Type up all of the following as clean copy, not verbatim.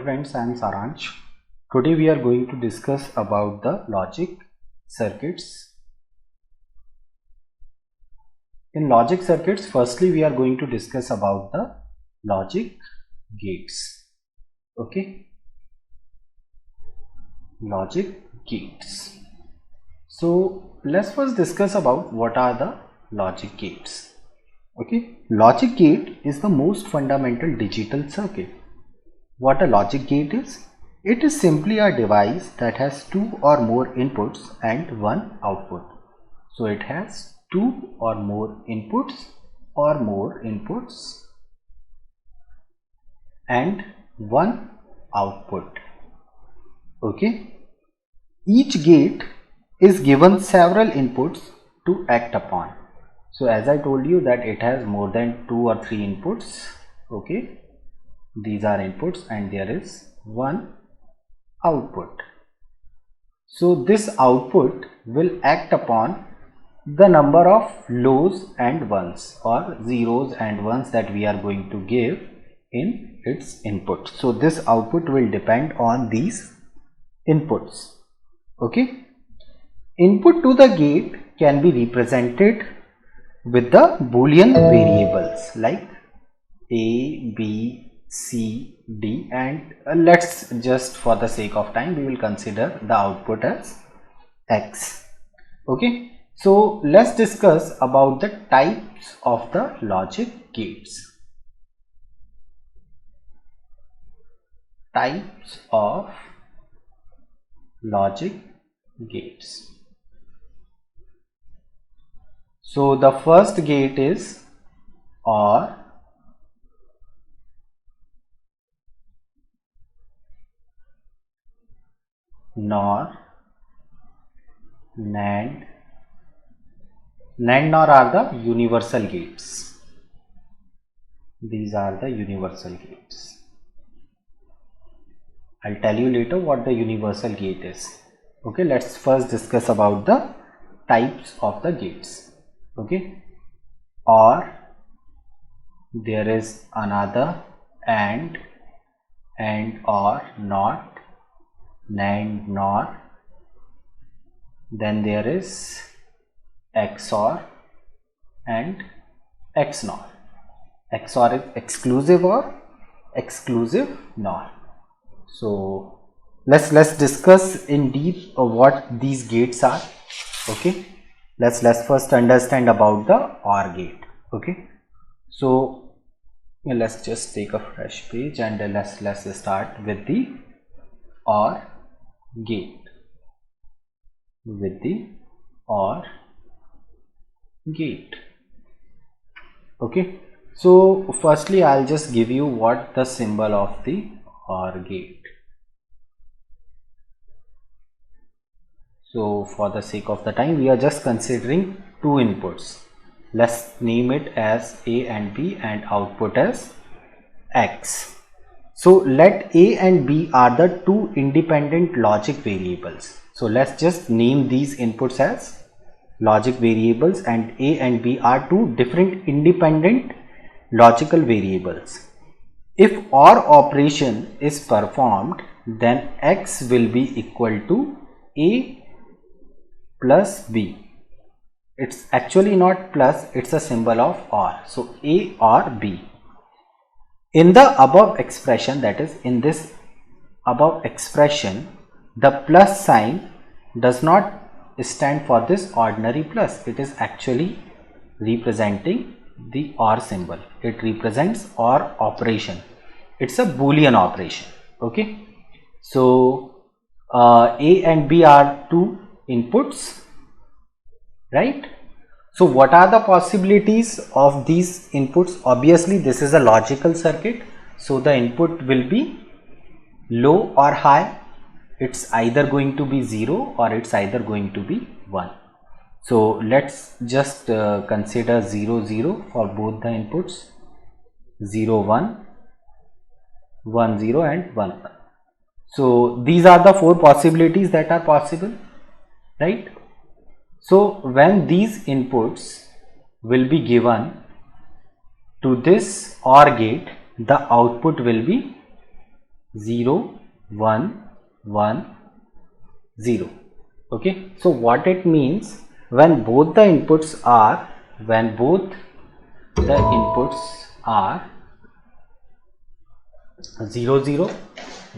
friends, I am Saransh. Today we are going to discuss about the logic circuits. In logic circuits, firstly we are going to discuss about the logic gates. Okay, logic gates. So let's first discuss about what are the logic gates. Okay, logic gate is the most fundamental digital circuit. What a logic gate is? It is simply a device that has two or more inputs and one output. So it has two or more inputs and one output. Okay. Each gate is given several inputs to act upon. So as I told you that it has more than 2 or 3 inputs. Okay. These are inputs and there is one output. So this output will act upon the number of lows and ones or zeros and ones that we are going to give in its input. So this output will depend on these inputs. Okay. Input to the gate can be represented with the Boolean variables like A, B, C, D, and let's just for the sake of time we will consider the output as X. Okay, so let's discuss about the types of the logic gates. Types of logic gates. So the first gate is OR, NOR, NAND. NAND NOR are the universal gates. These are the universal gates. I'll tell you later what the universal gate is. Okay, let's first discuss about the types of the gates. Okay, OR, there is another AND OR, NOT, NAND NOR, then there is XOR and XNOR. XOR is exclusive OR, exclusive NOR. So let's discuss in deep what these gates are. Okay, let's first understand about the OR gate. Okay, so let's just take a fresh page and let's start with the OR gate. With the OR gate. Okay, so firstly I'll just give you what the symbol of the OR gate. So for the sake of the time we are just considering two inputs. Let's name it as A and B and output as X. So let A and B are the two independent logic variables. So let's just name these inputs as logic variables, and A and B are two different independent logical variables. If OR operation is performed, then X will be equal to A plus B. It's actually not plus, it's a symbol of OR. So A or B. In the above expression, that is in this above expression, the plus sign does not stand for this ordinary plus. It is actually representing the OR symbol. It represents OR operation. It's a Boolean operation. Okay. So A and B are two inputs, right? So what are the possibilities of these inputs? Obviously this is a logical circuit, so the input will be low or high. It's either going to be 0 or it's either going to be 1. So let's just consider 0 0 for both the inputs, 0 1, 1 0 and 1 1. So these are the four possibilities that are possible, right? So when these inputs will be given to this OR gate, the output will be 0 1 1 0. Okay, so what it means, when both the inputs are 0 0,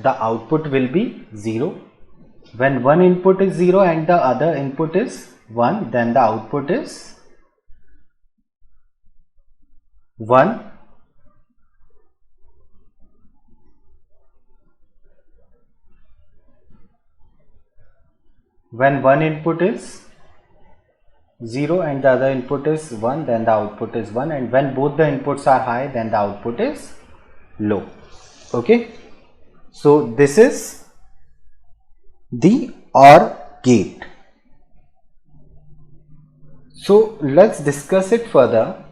the output will be 0. When one input is 0 and the other input is 1, then the output is 1. When one input is 0 and the other input is 1, then the output is 1, and when both the inputs are high, then the output is low. Okay, so this is the OR gate. So let's discuss it further.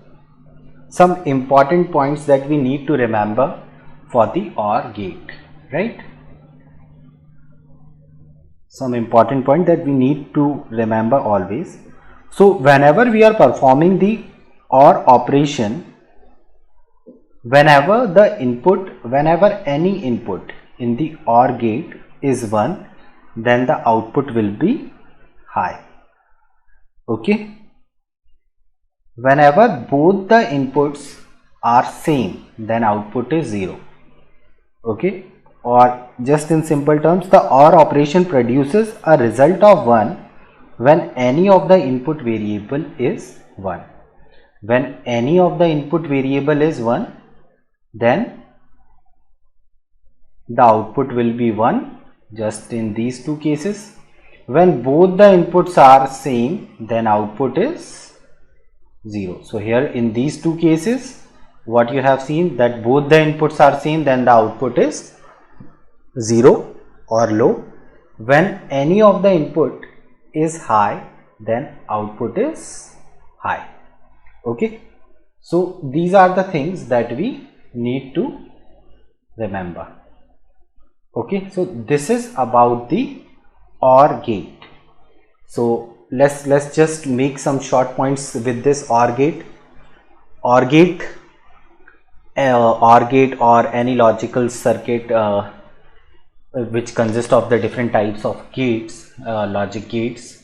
Some important points that we need to remember for the OR gate, right? Some important point that we need to remember always. So whenever we are performing the OR operation, whenever any input in the OR gate is 1, then the output will be high. Okay, whenever both the inputs are same, then output is 0. Okay, or just in simple terms, the OR operation produces a result of 1 when any of the input variable is 1. When any of the input variable is 1, then the output will be 1, just in these two cases. When both the inputs are same, then output is 0. So here in these two cases, what you have seen, that both the inputs are same, then the output is 0 or low. When any of the input is high, then output is high. Okay, so these are the things that we need to remember. Okay, so this is about the OR gate. So let's just make some short points with this OR gate. OR gate or any logical circuit which consists of the different types of gates, logic gates.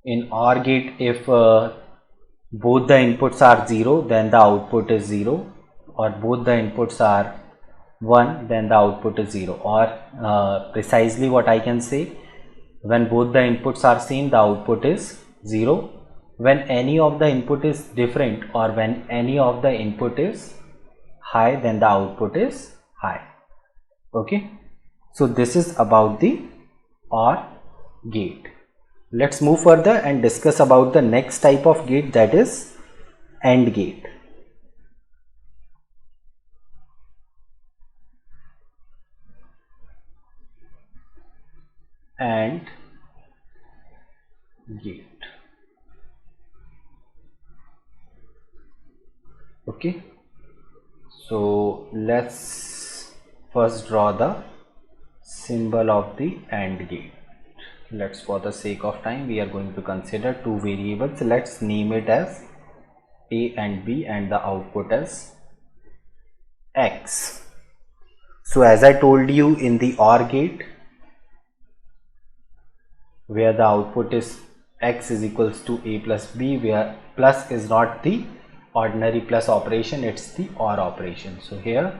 In OR gate, if both the inputs are 0, then the output is 0, or both the inputs are 1, then the output is 0, or precisely what I can say, when both the inputs are same, the output is 0. When any of the input is different, or when any of the input is high, then the output is high. Okay, so this is about the OR gate. Let's move further and discuss about the next type of gate, that is AND gate. AND gate. Okay, so let's first draw the symbol of the AND gate. Let's, for the sake of time, we are going to consider two variables. Let's name it as A and B and the output as X. So as I told you, in the OR gate, where the output is X is equals to A plus B, where plus is not the ordinary plus operation, it's the OR operation. So here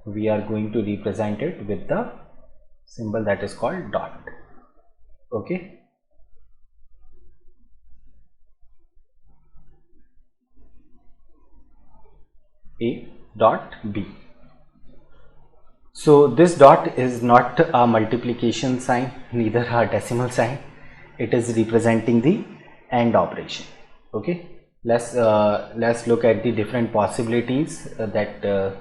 we are going to represent it with the symbol that is called dot. Okay, A dot B. So this dot is not a multiplication sign, neither a decimal sign. It is representing the AND operation. Okay, let's look at the different possibilities that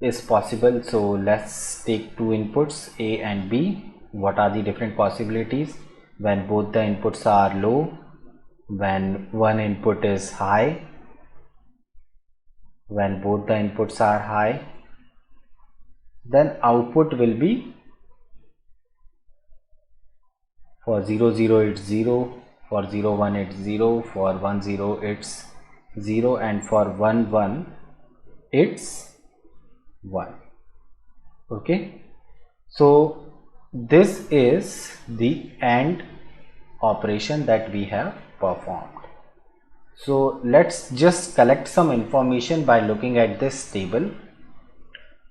is possible. So let's take two inputs, A and B. What are the different possibilities? When both the inputs are low, when one input is high, when both the inputs are high, then output will be, for 0 0 it's 0, for 0 1 it's 0, for 1 0 it's 0, and for 1 1 it's 1. Okay, So this is the AND operation that we have performed. So let's just collect some information by looking at this table.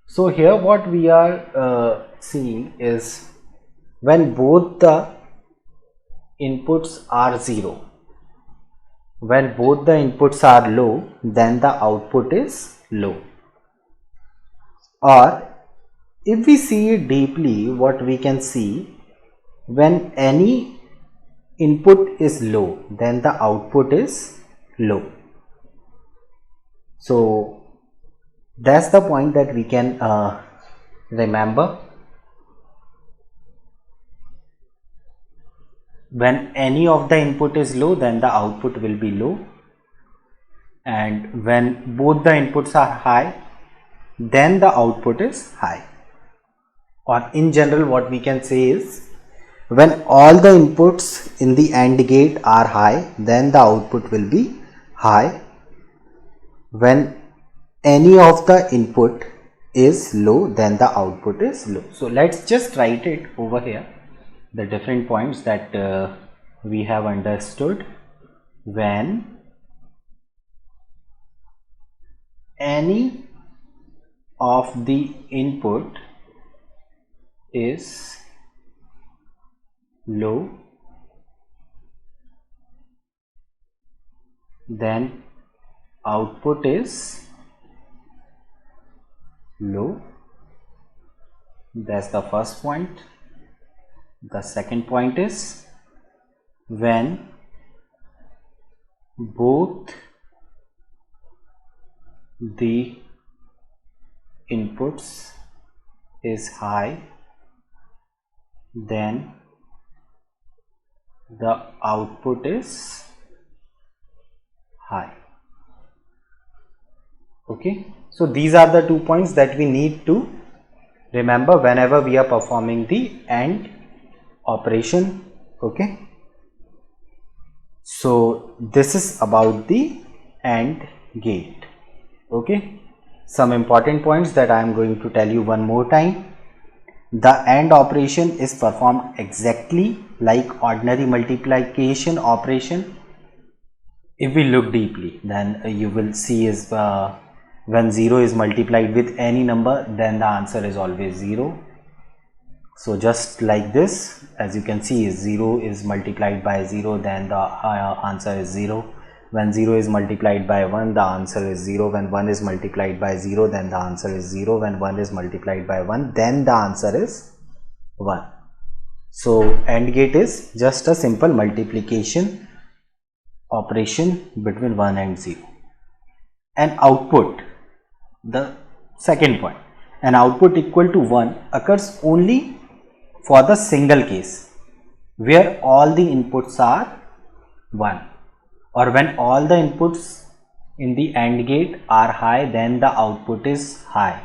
So here what we are seeing is when both the inputs are 0, when both the inputs are low, then the output is low. Or if we see it deeply, what we can see, when any input is low, then the output is low. So that's the point that we can remember. When any of the input is low, then the output will be low, and when both the inputs are high, then the output is high. Or in general, what we can say is, when all the inputs in the AND gate are high, then the output will be high. When any of the input is low, then the output is low. So let's just write it over here, the different points that we have understood. When any of the input is low, then output is low. That's the first point. The second point is when both the inputs is high, then the output is high. Okay, so these are the 2 points that we need to remember whenever we are performing the AND operation. Okay, so this is about the AND gate. Okay, some important points that I am going to tell you one more time. The AND operation is performed exactly like ordinary multiplication operation. If we look deeply, then you will see is when 0 is multiplied with any number, then the answer is always 0. So just like this, as you can see, 0 is multiplied by 0, then the answer is 0. When 0 is multiplied by 1, the answer is 0. When 1 is multiplied by 0, then the answer is 0. When 1 is multiplied by 1, then the answer is 1. So AND gate is just a simple multiplication operation between 1 and 0. And output, the second point, an output equal to 1 occurs only for the single case where all the inputs are 1, or when all the inputs in the AND gate are high, then the output is high.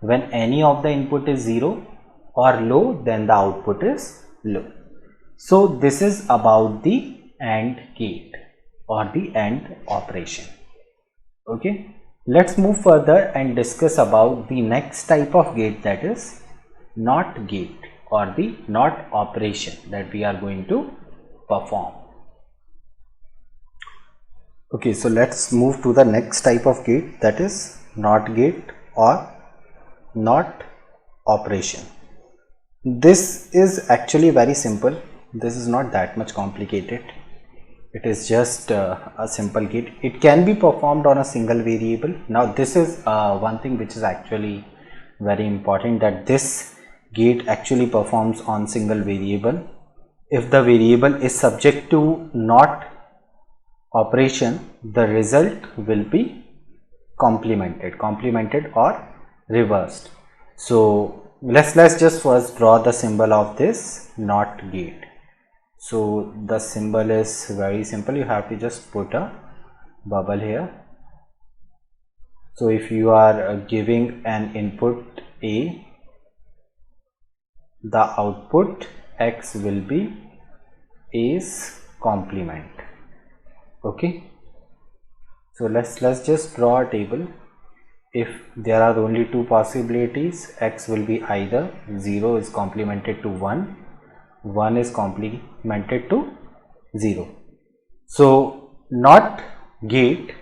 When any of the input is 0 or low, then the output is low. So this is about the AND gate or the AND operation. Okay, let's move further and discuss about the next type of gate, that is NOT gate or the NOT operation that we are going to perform. Okay, so let's move to the next type of gate, that is NOT gate or NOT operation. This is actually very simple. This is not that much complicated. It is just a simple gate. It can be performed on a single variable. Now this is one thing which is actually very important, that this gate actually performs on single variable. If the variable is subject to NOT operation, the result will be complemented or reversed. So let's just first draw the symbol of this NOT gate. So the symbol is very simple. You have to just put a bubble here. So if you are giving an input A, the output X will be A's complement. Okay, so let's just draw a table. if there are only two possibilities, x will be either 0 is complemented to 1, 1 is complemented to 0. So NOT gate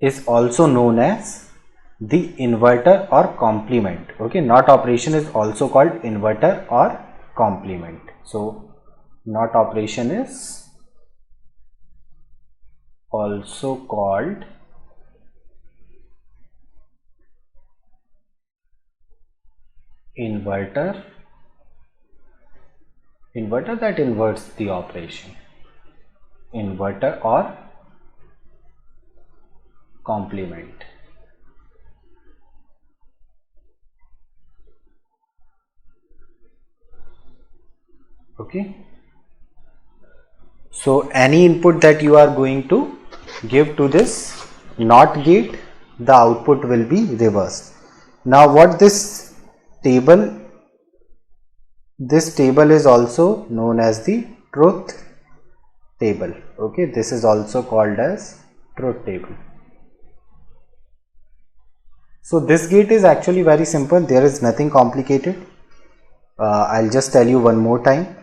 is also known as the inverter or complement. Okay, NOT operation is also called inverter or complement. So NOT operation is also called inverter that inverts the operation, inverter or complement. Okay, so any input that you are going to give to this NOT gate, the output will be reversed. Now what this table is also known as the truth table. Okay, this is also called as truth table. So this gate is actually very simple, there is nothing complicated. I'll just tell you one more time.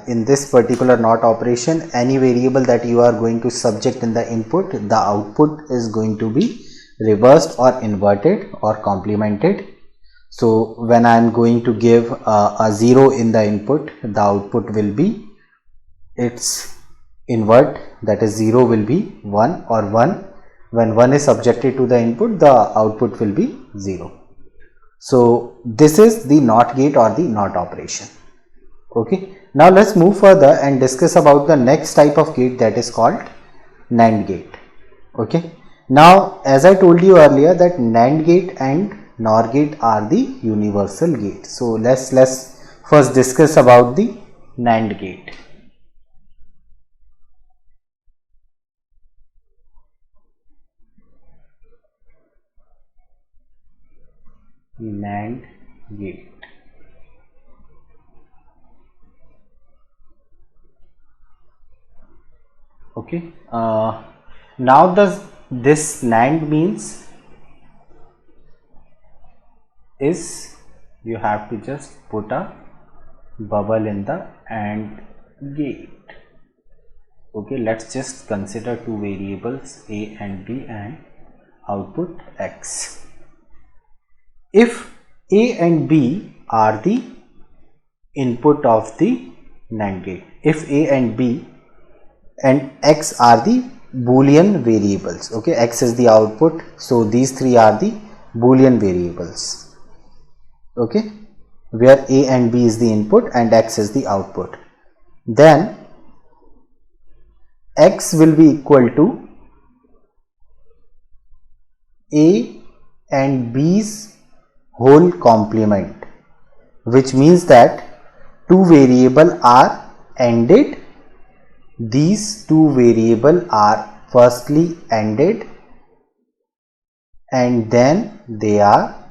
In this particular NOT operation, any variable that you are going to subject in the input, the output is going to be reversed or inverted or complemented. So when I am going to give a 0 in the input, the output will be its invert, that is 0 will be 1, or 1. When 1 is subjected to the input, the output will be 0. So this is the NOT gate or the NOT operation. Okay, now let's move further and discuss about the next type of gate, that is called NAND gate. Okay, now as I told you earlier that NAND gate and NOR gate are the universal gate. So let's first discuss about the NAND gate. NAND gate. Okay, now this NAND means is you have to just put a bubble in the AND gate. Okay, let's just consider two variables A and B and output X. If A and B are the input of the NAND gate, if A and B and X are the Boolean variables, okay, X is the output, so these three are the Boolean variables, okay, where A and B is the input and X is the output, then X will be equal to A and B's whole complement, which means that two variables are ANDed. These two variables are firstly ANDed and then they are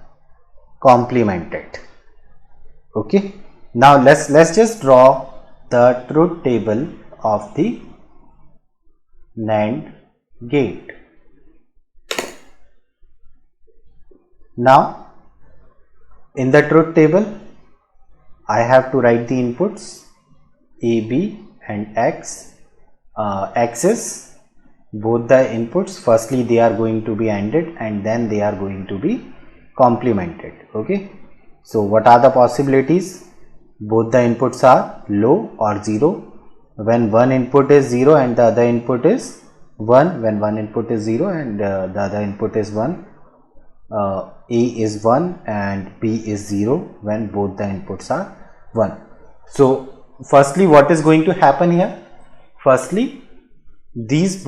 complemented. Okay, now let's just draw the truth table of the NAND gate. Now in the truth table I have to write the inputs A, B and X. X is both the inputs, firstly they are going to be ANDed and then they are going to be complemented. Okay, so what are the possibilities? Both the inputs are low or 0. When one input is 0 and the other input is 1, when one input is 0 and the other input is 1, A is 1 and B is 0 when both the inputs are 1. So firstly what is going to happen here? Firstly these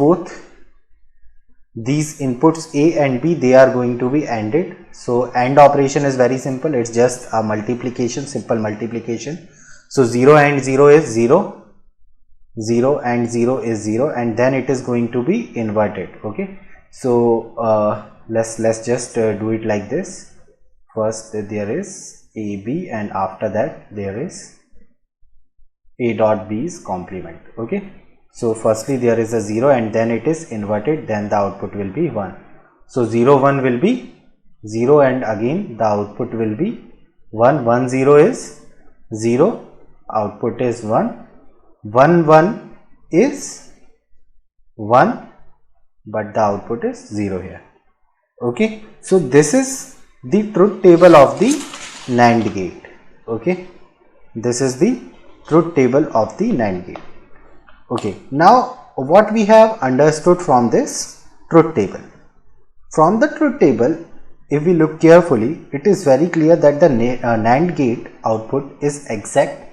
inputs A and B, they are going to be ANDed. So AND operation is very simple, it's just a multiplication, simple multiplication. So 0 and 0 is 0, 0 and 0 is 0 and then it is going to be inverted. Okay, so let's just do it like this. First there is AB and after that there is A dot B's complement. Okay, so firstly there is a 0 and then it is inverted, then the output will be 1. So 0 1 will be 0 and again the output will be 1. 1 0 is 0, output is 1. 1 1 is 1, but the output is 0 here. Okay, so this is the truth table of the NAND gate. Okay, this is the truth table of the NAND gate. Okay, now what we have understood from this truth table? From the truth table, if we look carefully, it is very clear that the NAND gate output is exact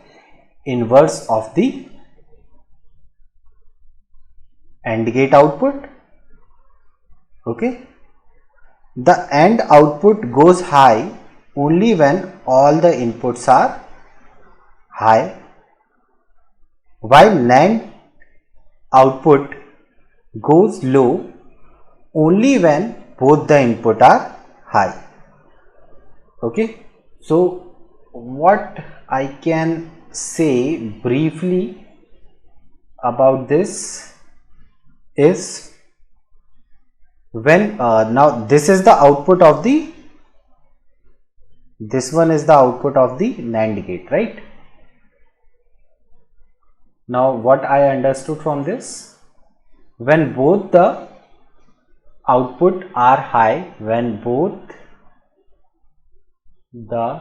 inverse of the AND gate output. Okay, the AND output goes high only when all the inputs are high, while NAND output goes low only when both the input are high. Okay, so what I can say briefly about this is, when now this is the output of the, this one is the output of the NAND gate, right? Now what I understood from this, when both the output are high, when both the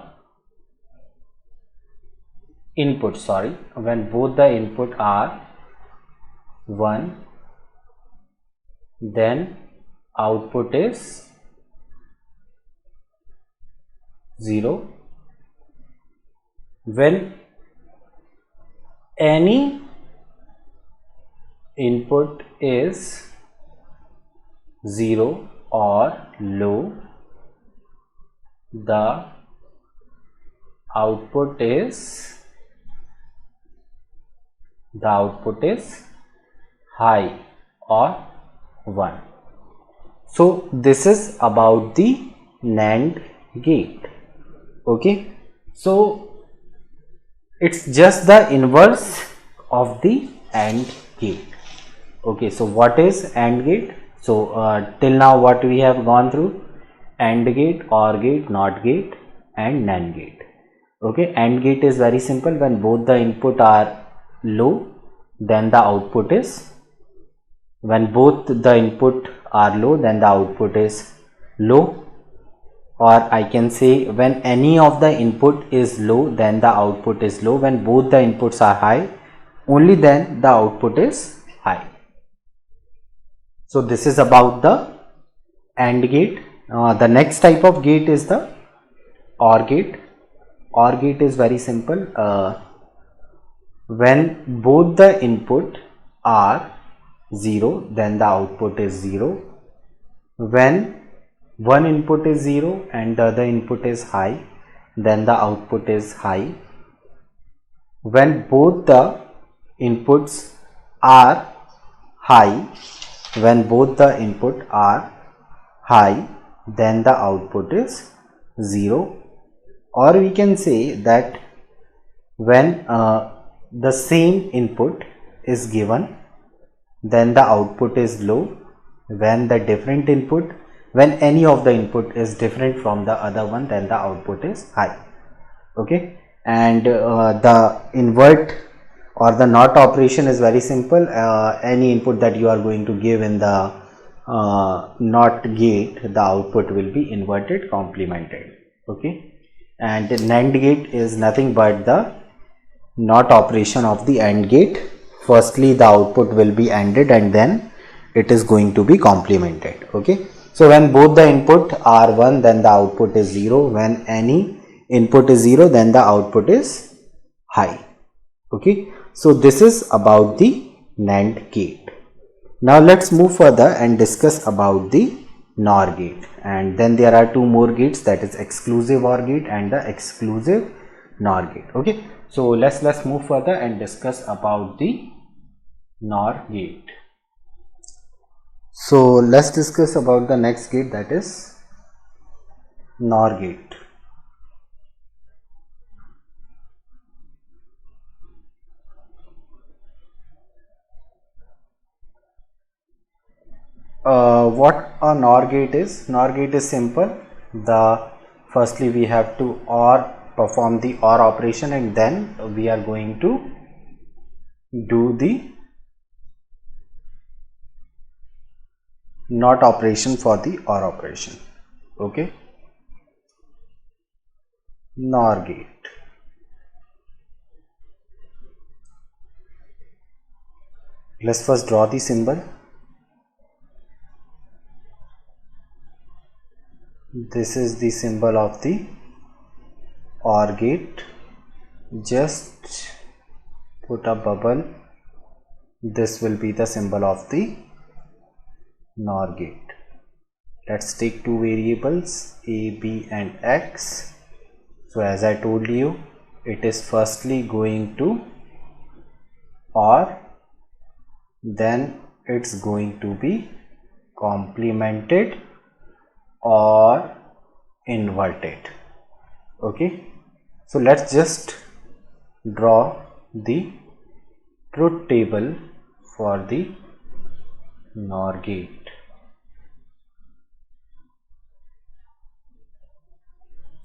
input, when both the input are 1, then output is 0. When any input is 0 or low, the output is high or 1. So this is about the NAND gate. Okay, so it's just the inverse of the AND gate. Okay, so what is AND gate? So till now what we have gone through: AND gate, OR gate, NOT gate and NAND gate. Okay, AND gate is very simple. When both the input are low, then the output is, when both the input are low, then the output is low. Or I can say, when any of the input is low, then the output is low. When both the inputs are high, only then the output is high. So this is about the AND gate. The next type of gate is the OR gate. OR gate is very simple. When both the input are 0, then the output is 0. When one input is 0 and the other input is high, then the output is high. When both the inputs are high, then the output is 0. Or we can say that when the same input is given, then the output is low. When the different input, when any of the input is different from the other one, then the output is high. Okay, and the invert or the NOT operation is very simple. Any input that you are going to give in the NOT gate, the output will be inverted, complemented. Okay, and the NAND gate is nothing but the NOT operation of the AND gate. Firstly the output will be ANDed and then it is going to be complemented. Okay, so when both the input are 1, then the output is 0. When any input is 0, then the output is high. Okay, so this is about the NAND gate. Now let's move further and discuss about the NOR gate, and then there are two more gates, that is exclusive OR gate and the exclusive NOR gate. Okay, so let's move further and discuss about the NOR gate. So let's discuss about the next gate, that is NOR gate. What a NOR gate is? NOR gate is simple. the firstly we have to perform the OR operation, and then we are going to do the NOT operation for the OR operation. Okay, NOR gate. Let's first draw the symbol. This is the symbol of the OR gate. Just put a bubble. This will be the symbol of the NOR gate. Let's take two variables a, b and x. So as I told you, it is firstly going to OR, then it's going to be complemented or inverted. Okay, so let's just draw the truth table for the NOR gate.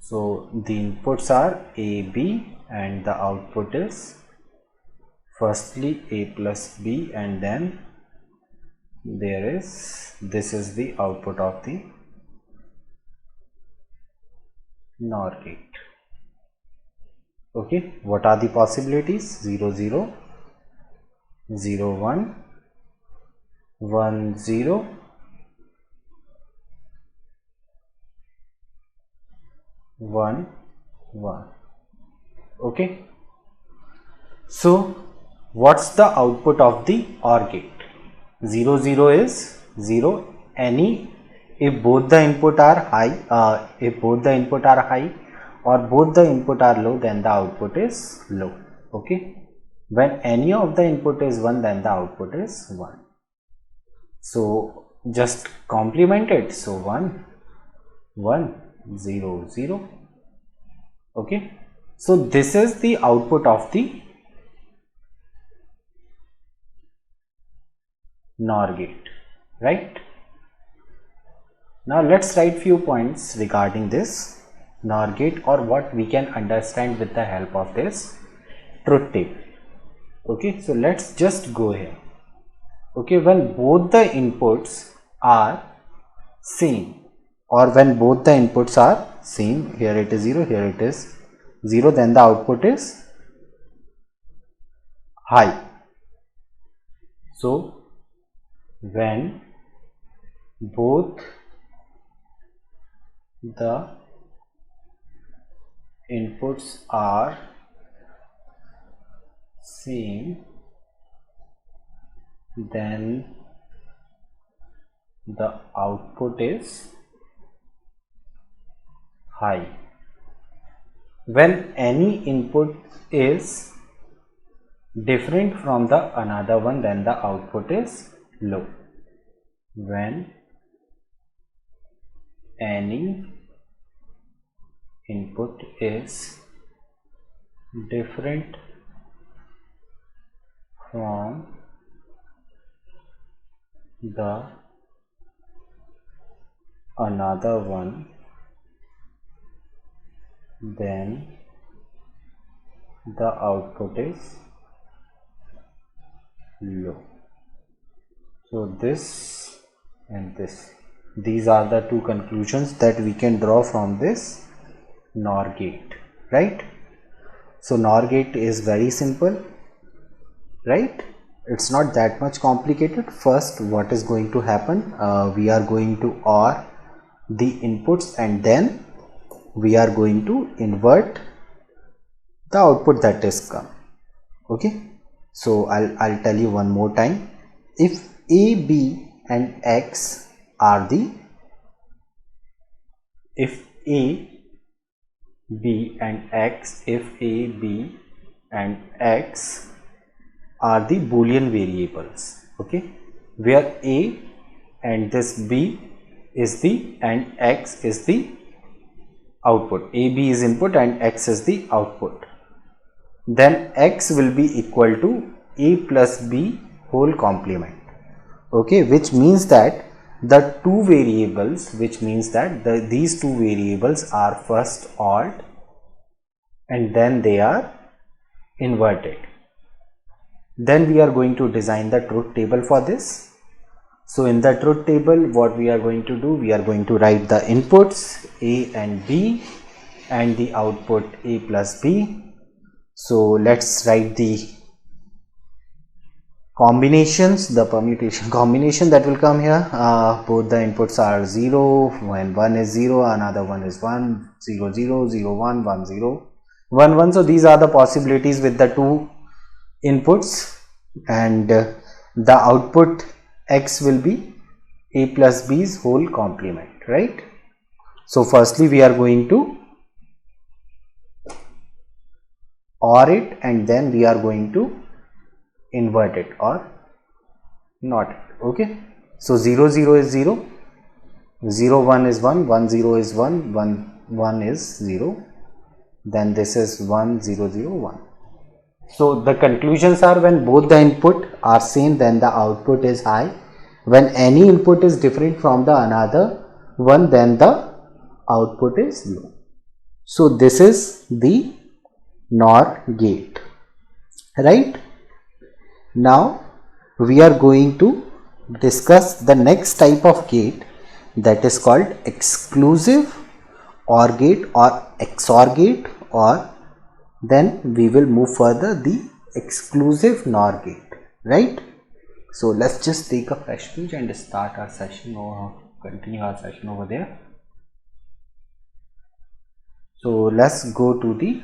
So the inputs are a, b, and the output is firstly a plus b, and then this is the output of the NOR gate. Okay, what are the possibilities? 0 0, 0 1, 1 0, 1 1. Okay, so what's the output of the OR gate? 0 0 is 0. If both the input are high, or both the input are low, then the output is low. Okay, when any of the input is 1, then the output is 1. So just complement it. So 1 1 0 0. Okay, so this is the output of the NOR gate, right? Now let's write few points regarding this NOR gate, or what we can understand with the help of this truth table. Okay, so let's just go here. Okay, when both the inputs are same, or when both the inputs are same, here it is 0, here it is 0, then the output is high. So when both the inputs are same, then the output is high. When any input is different from the another one, then the output is low. When any input is different from the another one, then the output is low. So this and this, these are the two conclusions that we can draw from this NOR gate, right? So NOR gate is very simple, right? It's not that much complicated. First, what is going to happen? We are going to OR the inputs, and then we are going to invert the output that is come. Okay, so I'll tell you one more time. If a, b and x are the, if a, b and x, if a, b and x are the Boolean variables, okay, where a and this b is the, and x is the output. A, b is input and x is the output. Then x will be equal to a plus b whole complement. Okay, which means that the two variables, which means that these two variables are first alt and then they are inverted. Then we are going to design the truth table for this. So in the truth table, what we are going to do, we are going to write the inputs A and B and the output A plus B. So let's write the combinations, the permutation combination that will come here. Both the inputs are 0, when one is 0, another one is 1, 0, 0, 0, 1, 1, 0, 1, 1. So these are the possibilities with the two inputs, and the output X will be A plus B's whole complement, right? So firstly we are going to OR it, and then we are going to invert it or not. Okay, so 0, 0 is 0, 0, 1 is 1, 1, 0 is 1, 1, 1 is 0, then this is 1, 0, 0, 1. So the conclusions are, when both the input are same, then the output is high. When any input is different from the another one, then the output is low. So this is the NOR gate, right? Now we are going to discuss the next type of gate, that is called exclusive OR gate or XOR gate, or then we will move further the exclusive NOR gate, right? So let's just take a fresh page and start our session, or continue our session over there. So let's go to the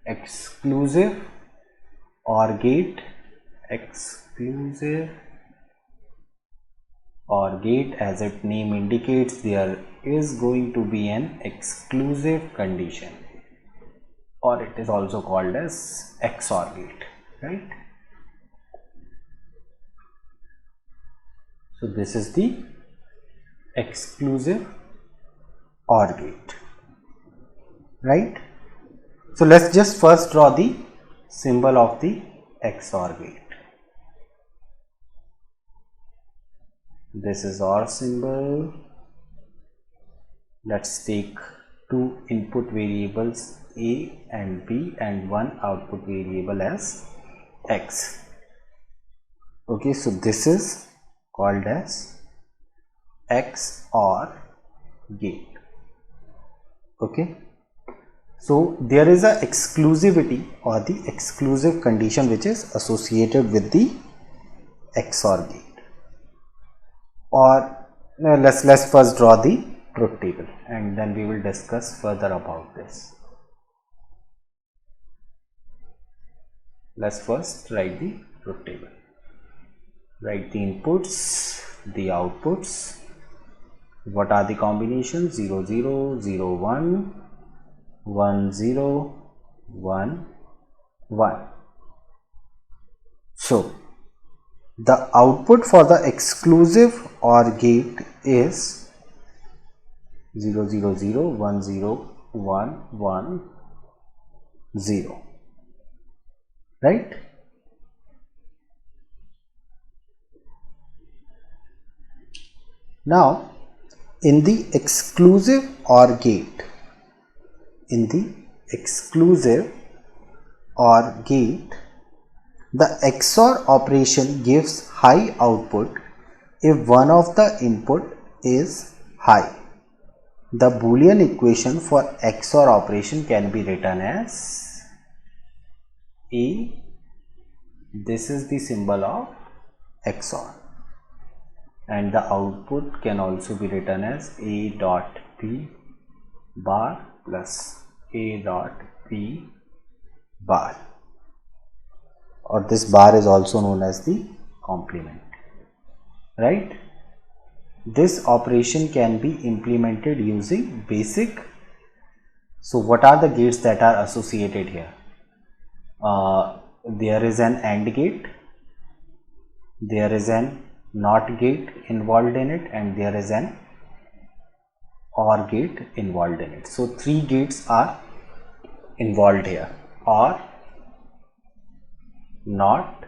exclusive OR gate. Exclusive OR gate, as its name indicates, there is going to be an exclusive condition, or it is also called as XOR gate, right? So this is the exclusive OR gate, right? So let's just first draw the symbol of the XOR gate. This is OR symbol. Let's take two input variables A and B and one output variable as X. Okay, so this is called as XOR gate. Okay, so there is a exclusivity or the exclusive condition which is associated with the XOR gate. Or let's first draw the truth table and then we will discuss further about this. Let's first write the truth table. Write the inputs, the outputs. What are the combinations? 0, 0, 0, 1, 1, 0, 1, 1. So the output for the exclusive OR gate is 0, 0, 0, 1, 0, 1, 1, 0, right? Now in the exclusive OR gate, the XOR operation gives high output if one of the input is high. The Boolean equation for XOR operation can be written as A. This is the symbol of XOR, and the output can also be written as A dot B bar plus A dot B bar, or this bar is also known as the complement, right? This operation can be implemented using basic. So what are the gates that are associated here? There is an AND gate, there is an NOT gate involved in it, and there is an OR gate involved in it. So three gates are involved here: OR, NOT,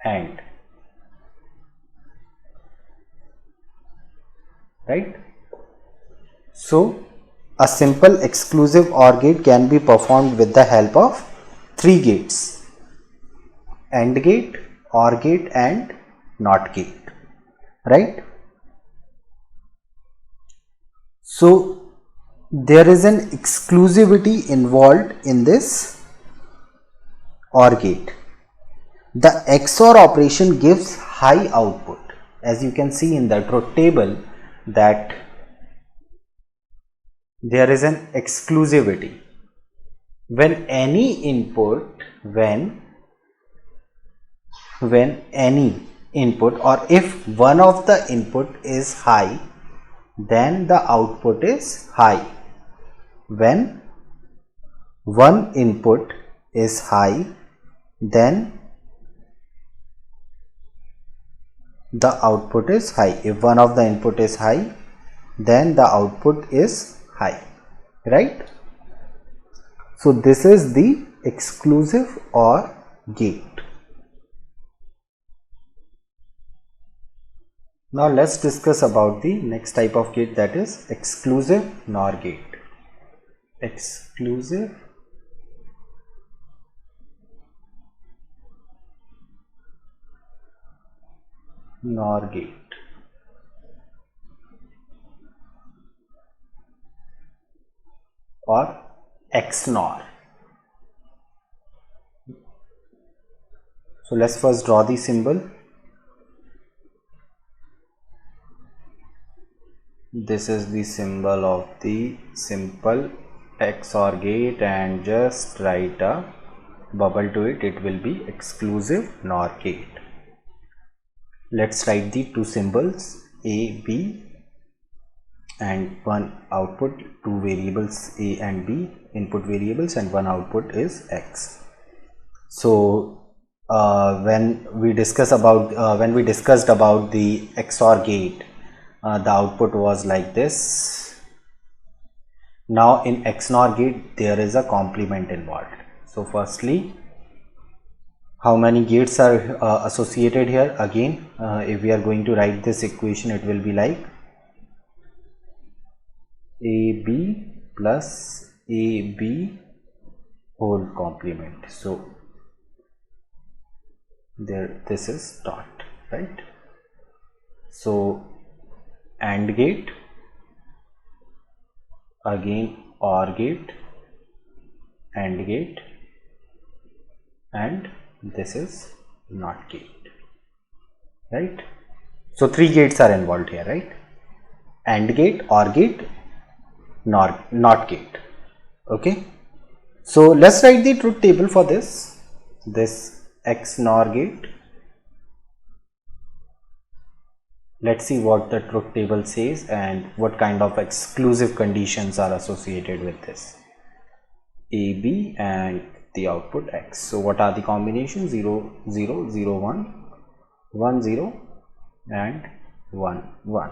AND. right? So a simple exclusive OR gate can be performed with the help of 3 gates: AND gate, OR gate and NOT gate, right? So there is an exclusivity involved in this OR gate. The XOR operation gives high output. As you can see in the truth table that there is an exclusivity. When any input, when any input, or if one of the input is high, then the output is high. When one input is high, then the output is high. If one of the input is high, then the output is high, right? So this is the exclusive OR gate. Now let's discuss about the next type of gate, that is exclusive NOR gate. Exclusive NOR gate. Or XNOR. So let's first draw the symbol. This is the symbol of the simple XOR gate, and just write a bubble to it. It will be exclusive NOR gate. Let's write the two symbols A, B, and one output, two variables A and B, input variables, and one output is X. So when we discussed about the XOR gate, the output was like this. Now in XNOR gate there is a complement involved. So firstly, how many gates are associated here? Again, if we are going to write this equation, it will be like AB plus AB whole complement. So there, this is dot, right? So AND gate, again OR gate, AND gate, and this is NOT gate, right? So 3 gates are involved here, right? AND gate, OR gate, NOT gate. Okay, so let's write the truth table for this XNOR gate. Let's see what the truth table says and what kind of exclusive conditions are associated with this AB and the output X. So what are the combinations? 0 0 0 1 1 0 and 1 1.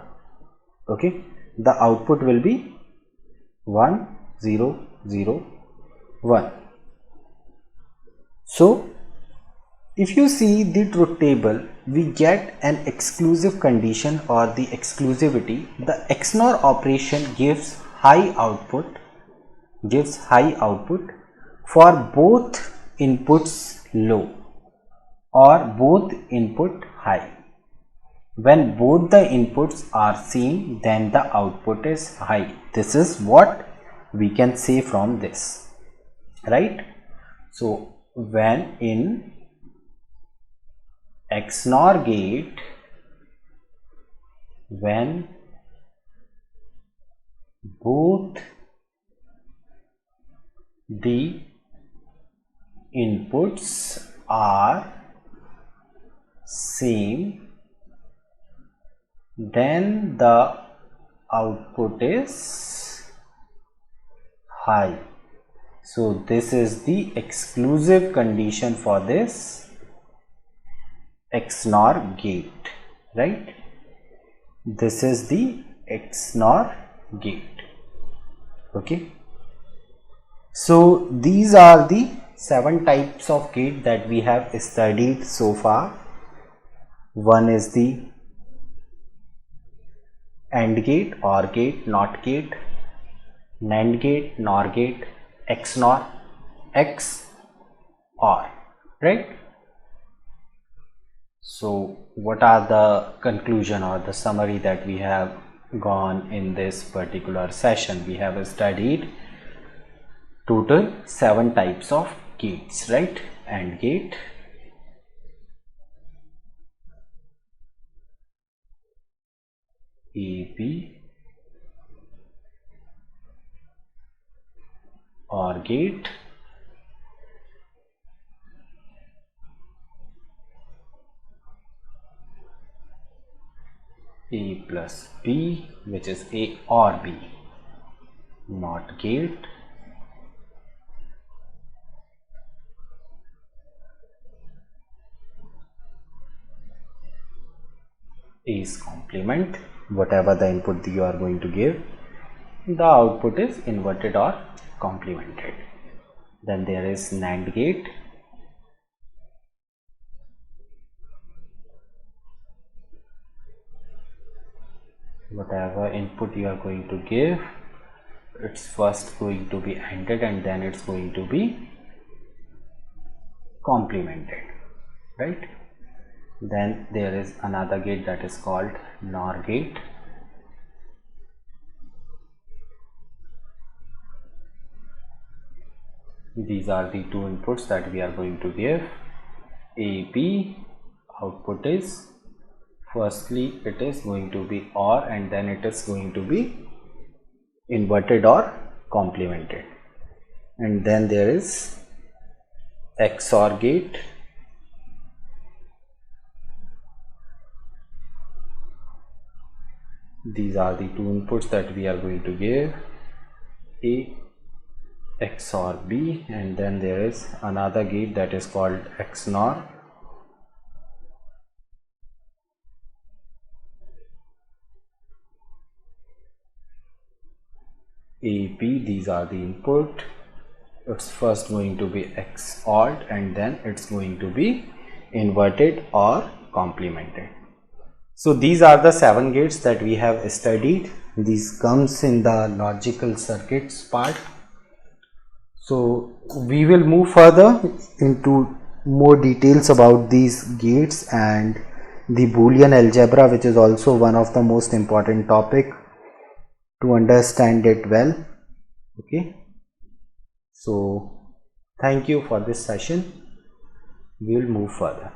Okay, the output will be 1 0 0 1. So if you see the truth table, we get an exclusive condition or the exclusivity. The XNOR operation gives high output for both inputs low or both input high. When both the inputs are same, then the output is high. This is what we can say from this, right? So when in XNOR gate, when both the inputs are same, then the output is high. So this is the exclusive condition for this XNOR gate, right? This is the XNOR gate. Okay, so these are the 7 types of gate that we have studied so far. One is the AND gate, OR gate, NOT gate, NAND gate, NOR gate, XNOR, XOR, right? So what are the conclusion or the summary that we have gone in this particular session? We have studied total 7 types of gates, right? AND gate, AB, OR gate, A plus B, which is A or B, NOT gate, A's complement, whatever the input you are going to give, the output is inverted or complemented. Then there is NAND gate, whatever input you are going to give, it's first going to be ANDed and then it's going to be complemented, right? Then there is another gate that is called NOR gate, these are the two inputs that we are going to give. AB output is, firstly it is going to be OR and then it is going to be inverted or complemented. And then there is XOR gate, these are the two inputs that we are going to give, A XOR B, and then there is another gate that is called XNOR, AP, these are the input, it's first going to be XORed and then it's going to be inverted or complemented. So these are the 7 gates that we have studied. These comes in the logical circuits part. So we will move further into more details about these gates and the Boolean algebra, which is also one of the most important topic to understand it well. Okay, so thank you for this session. We will move further.